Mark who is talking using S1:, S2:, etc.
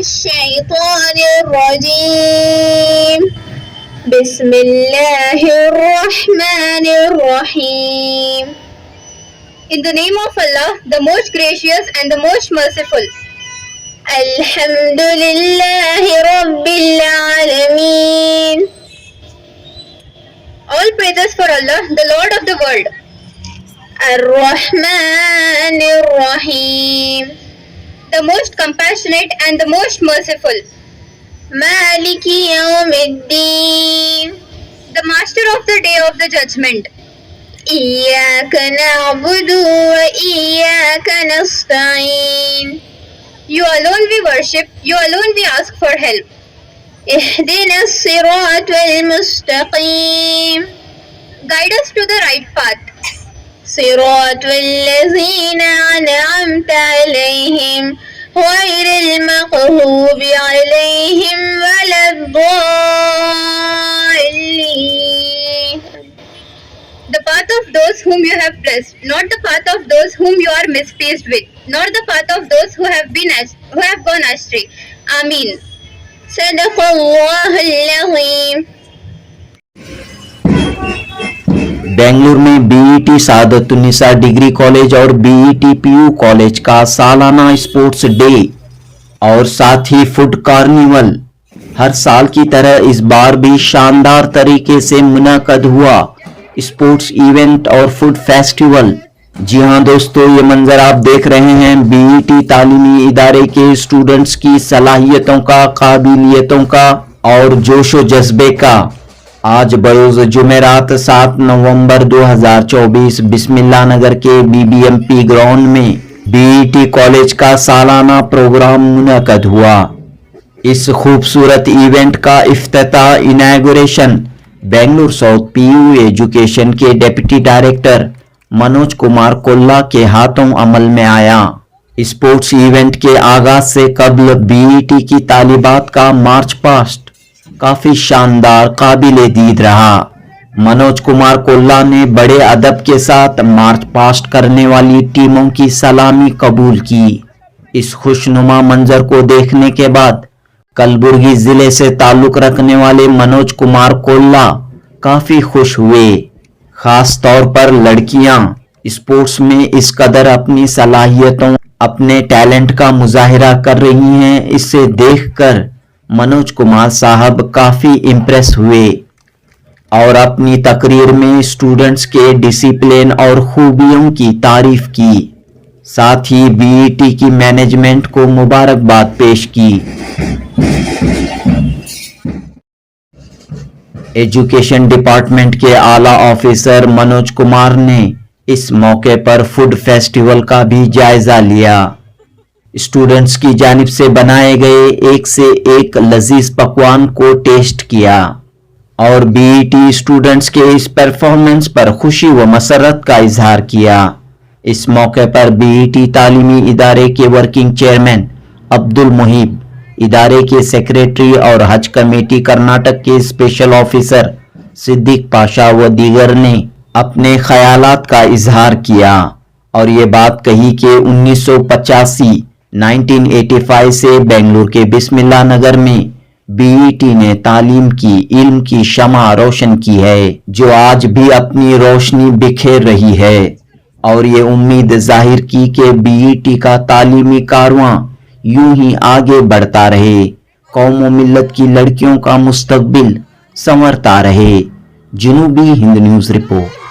S1: الشيطان الرجيم بسم الله الرحمن الرحيم. In the name of Allah, the most gracious and the most merciful. Alhamdulillahi Rabbil Alameen. All praises for Allah, the Lord of the world. Ar-Rahman Ar-Rahim, the most compassionate and the most merciful. Maliki Yawmiddin, the master of the day of the judgment. Iyyaka na'budu wa iyyaka nasta'in. You alone we worship, you alone we ask for help. Ihdina as-sirat al-mustaqim, guide us to the right path. صراط الذين أنعمت عليهم غير المغضوب عليهم ولا الضالين. The path of those whom you have blessed, not the path of those whom you are mispleased with, nor the path of those who have gone astray. Ameen. Sadaqallahu al-Azim.
S2: Bengaluru में बीईटी सादतुन्निसा डिग्री कॉलेज और BET PU college का सालाना sports day और साथ ही food carnival हर साल की तरह इस बार भी शानदार तरीके से मुनक्कद हुआ। स्पोर्ट्स इवेंट और फूड फेस्टिवल। जी हां दोस्तों, ये मंजर आप देख रहे हैं बीईटी तालीमी इदारे के स्टूडेंट्स की सलाहियतों का, काबिलियतों का और जोशो जज्बे का। आज बरोज जुमेरात 7 नवंबर 2024 बिस्मिल्लाह नगर के बीबीएमपी ग्राउंड में बीईटी कॉलेज का सालाना प्रोग्राम मुनक्कद हुआ। इस खूबसूरत इवेंट का इफ्तिताह inauguration Bengaluru south PU education के डिप्टी डायरेक्टर मनोज कुमार कोल्ला के हाथों अमल में आया। स्पोर्ट्स इवेंट के आगाज से कबल बीईटी की तालिबात का मार्च पास्ट काफी शानदार काबिले दीद रहा। मनोज कुमार कोल्ला ने बड़े अदब के साथ मार्च पास्ट करने वाली टीमों की सलामी कबूल की। इस खुशनुमा मंजर को देखने के बाद कलबुर्गी जिले से ताल्लुक रखने वाले मनोज कुमार कोल्ला काफी खुश हुए। खास तौर पर लड़कियां स्पोर्ट्स में इस कदर अपनी सलाहियतों, अपने टैलेंट का मुजाहिरा कर रही हैं, इसे देखकर मनोज कुमार साहब काफी इम्प्रेस हुए और अपनी तकरीर में स्टूडेंट्स के डिसिप्लिन और खूबियों की तारीफ की। साथ ही बीईटी की मैनेजमेंट को मुबारकबाद पेश की। एजुकेशन डिपार्टमेंट के आला ऑफिसर मनोज कुमार ने इस मौके पर फूड फेस्टिवल का भी जायजा लिया। स्टूडेंट्स की जानिब से बनाए गए एक से एक लजीज पकवान को टेस्ट किया और बीईटी स्टूडेंट्स के इस परफॉर्मेंस पर खुशी व मसरत का इजहार किया। इस मौके पर बीईटी तालीमी इदारे के वर्किंग चेयरमैन अब्दुल मुहीब, इदारे के सेक्रेटरी और हज कमेटी कर्नाटक के स्पेशल ऑफिसर सिद्दीक पाशा व दीगर ने अपने ख्यालात का इजहार किया और ये बात कही कि 1985 से बेंगलुरु के बिस्मिल्लाह नगर में बीईटी ने तालीम की, इल्म की शमा रोशन की है, जो आज भी अपनी रोशनी बिखेर रही है। और ये उम्मीद जाहिर की कि बीईटी का तालीमी कारवां यूं ही आगे बढ़ता रहे, कौम व मिल्लत की लड़कियों का मुस्तकबिल संवरता रहे। जनूबी हिंद न्यूज़ रिपोर्ट।